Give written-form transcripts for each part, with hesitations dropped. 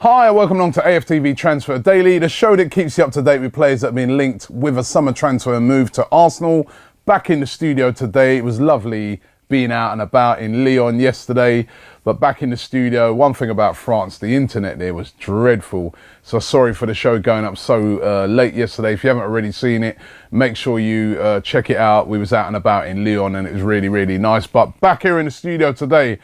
Hi, welcome along to AFTV Transfer Daily, the show that keeps you up to date with players that have been linked with a summer transfer and move to Arsenal. Back in the studio today. It was lovely being out and about in Lyon yesterday, but back in the studio. One thing about France, the internet there was dreadful. So sorry for the show going up so late yesterday. If you haven't already seen it, make sure you check it out. We was out and about in Lyon and it was really, really nice. But back here in the studio today,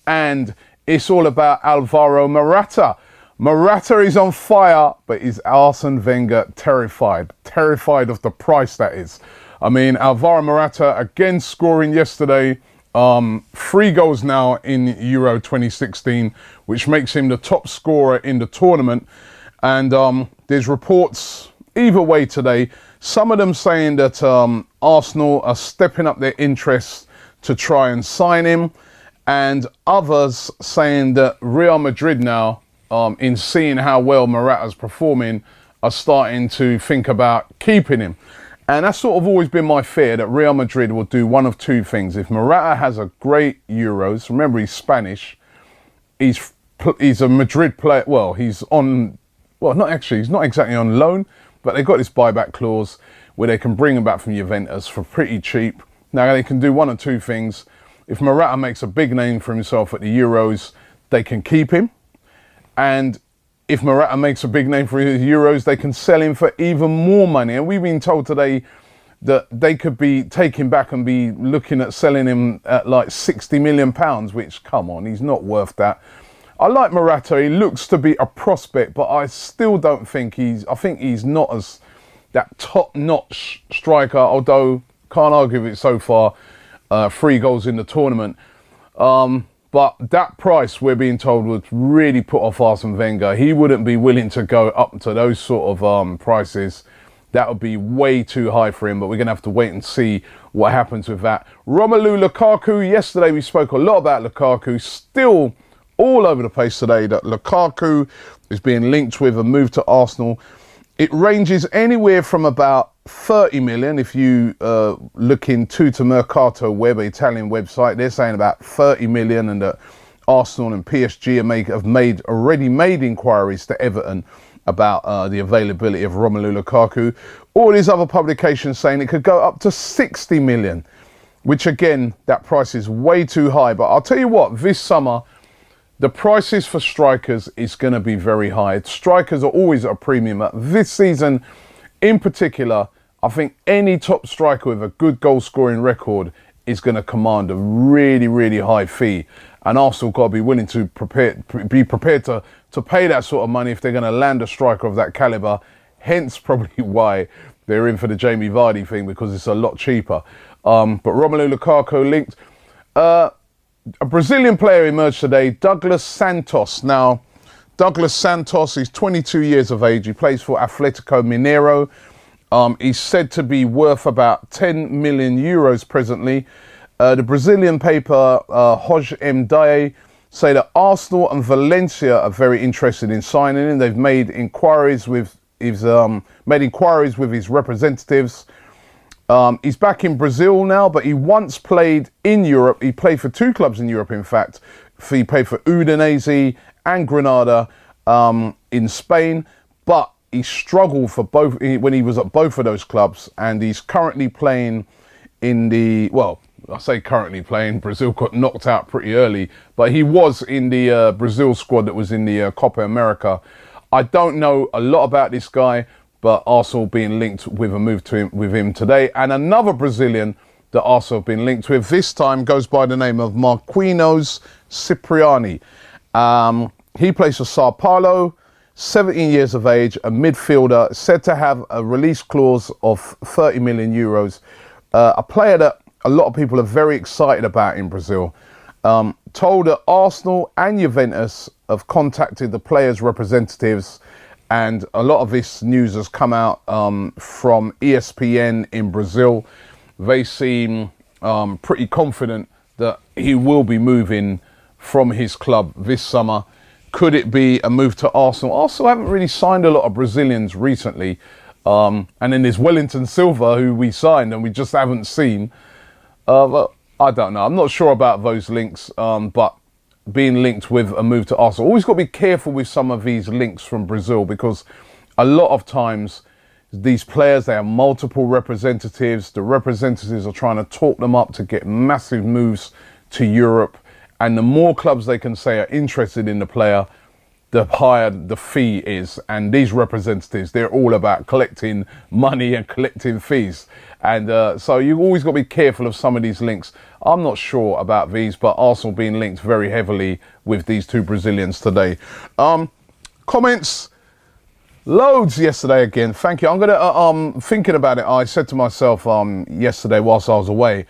and it's all about Alvaro Morata. Morata is on fire, but is Arsene Wenger terrified? Terrified of the price, that is. I mean, Alvaro Morata again scoring yesterday. 3 goals now in Euro 2016, which makes him the top scorer in the tournament. And there's reports either way today. Some of them saying that Arsenal are stepping up their interest to try and sign him. And others saying that Real Madrid now, in seeing how well Morata's performing, are starting to think about keeping him. And that's sort of always been my fear, that Real Madrid will do one of two things. If Morata has a great Euros, remember he's Spanish, he's a Madrid player, he's not exactly on loan, but they've got this buyback clause where they can bring him back from Juventus for pretty cheap. Now they can do one or two things. If Morata makes a big name for himself at the Euros, they can keep him. And if Morata makes a big name for his Euros, they can sell him for even more money. And we've been told today that they could be taking back and be looking at selling him at like £60 million, which, come on, he's not worth that. I like Morata. He looks to be a prospect, but I still don't think I think he's not as that top-notch striker, although can't argue with it so far. 3 goals in the tournament. But that price, we're being told, would really put off Arsene Wenger. He wouldn't be willing to go up to those sort of prices. That would be way too high for him, but we're going to have to wait and see what happens with that. Romelu Lukaku, yesterday we spoke a lot about Lukaku. Still all over the place today that Lukaku is being linked with a move to Arsenal. It ranges anywhere from about 30 million. If you look into Mercato Web, an Italian website, they're saying about 30 million, and that Arsenal and PSG have already made inquiries to Everton about the availability of Romelu Lukaku. All these other publications saying it could go up to 60 million, which again, that price is way too high. But I'll tell you what, this summer, the prices for strikers is going to be very high. Strikers are always at a premium. This season in particular, I think any top striker with a good goal scoring record is going to command a really, really high fee. And Arsenal got to be willing to be prepared to pay that sort of money if they're going to land a striker of that caliber. Hence probably why they're in for the Jamie Vardy thing, because it's a lot cheaper. But Romelu Lukaku linked. A Brazilian player emerged today, Douglas Santos. Now, Douglas Santos is 22 years of age. He plays for Atletico Mineiro. He's said to be worth about 10 million euros presently. The Brazilian paper, Hoje M. Dae, say that Arsenal and Valencia are very interested in signing him. They've made inquiries with his representatives. He's back in Brazil now, but he once played in Europe. He played for 2 clubs in Europe, in fact. He played for Udinese and Granada in Spain, but he struggled for both when he was at both of those clubs, and he's currently playing in I say currently playing. Brazil got knocked out pretty early, but he was in the Brazil squad that was in the Copa America. I don't know a lot about this guy, but Arsenal being linked with a move with him today. And another Brazilian that Arsenal have been linked with, this time goes by the name of Marquinhos Cipriani. He plays for Sao Paulo, 17 years of age, a midfielder, said to have a release clause of 30 million euros. A player that a lot of people are very excited about in Brazil. Told that Arsenal and Juventus have contacted the players' representatives, and a lot of this news has come out from ESPN in Brazil. They seem pretty confident that he will be moving from his club this summer. Could it be a move to Arsenal? Arsenal haven't really signed a lot of Brazilians recently. And then there's Wellington Silva, who we signed and we just haven't seen. But I don't know. I'm not sure about those links. But being linked with a move to Arsenal. Always got to be careful with some of these links from Brazil, because a lot of times these players, they have multiple representatives. The representatives are trying to talk them up to get massive moves to Europe. And the more clubs they can say are interested in the player, the higher the fee is. And these representatives, they're all about collecting money and collecting fees. And so you always got to be careful of some of these links. I'm not sure about these, but Arsenal being linked very heavily with these two Brazilians today. Comments, loads yesterday again. Thank you. I'm gonna thinking about it. I said to myself yesterday whilst I was away,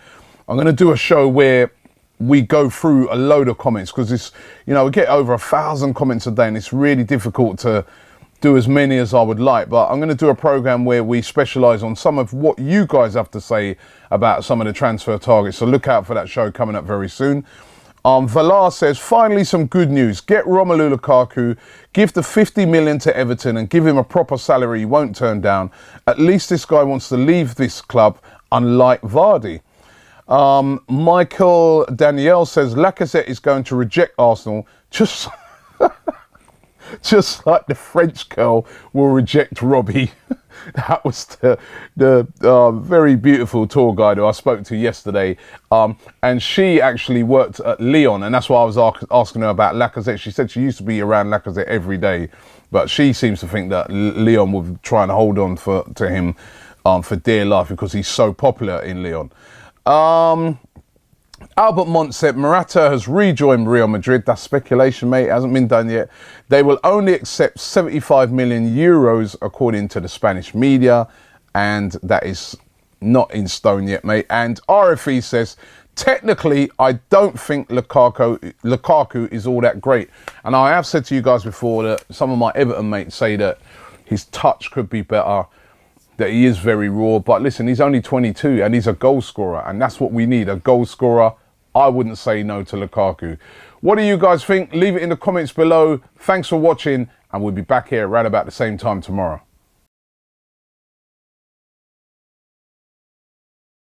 I'm gonna do a show where we go through a load of comments, because it's, you know, we get over 1,000 comments a day, and it's really difficult to do as many as I would like. But I'm going to do a program where we specialize on some of what you guys have to say about some of the transfer targets. So look out for that show coming up very soon. Valar says, finally some good news. Get Romelu Lukaku, give the 50 million to Everton and give him a proper salary he won't turn down. At least this guy wants to leave this club, unlike Vardy. Michael Danielle says, Lacazette is going to reject Arsenal just just like the French girl will reject Robbie. That was the very beautiful tour guide who I spoke to yesterday. And she actually worked at Lyon, and that's why I was asking her about Lacazette. She said she used to be around Lacazette every day, but she seems to think that Lyon will try and hold on to him for dear life because he's so popular in Lyon. Albert Mont said, Morata has rejoined Real Madrid. That's speculation, mate. It hasn't been done yet. They will only accept 75 million euros, according to the Spanish media. And that is not in stone yet, mate. And RFE says, technically, I don't think Lukaku is all that great. And I have said to you guys before that some of my Everton mates say that his touch could be better, that he is very raw. But listen, he's only 22 and he's a goal scorer. And that's what we need, a goal scorer. I wouldn't say no to Lukaku. What do you guys think? Leave it in the comments below. Thanks for watching, and we'll be back here right about the same time tomorrow.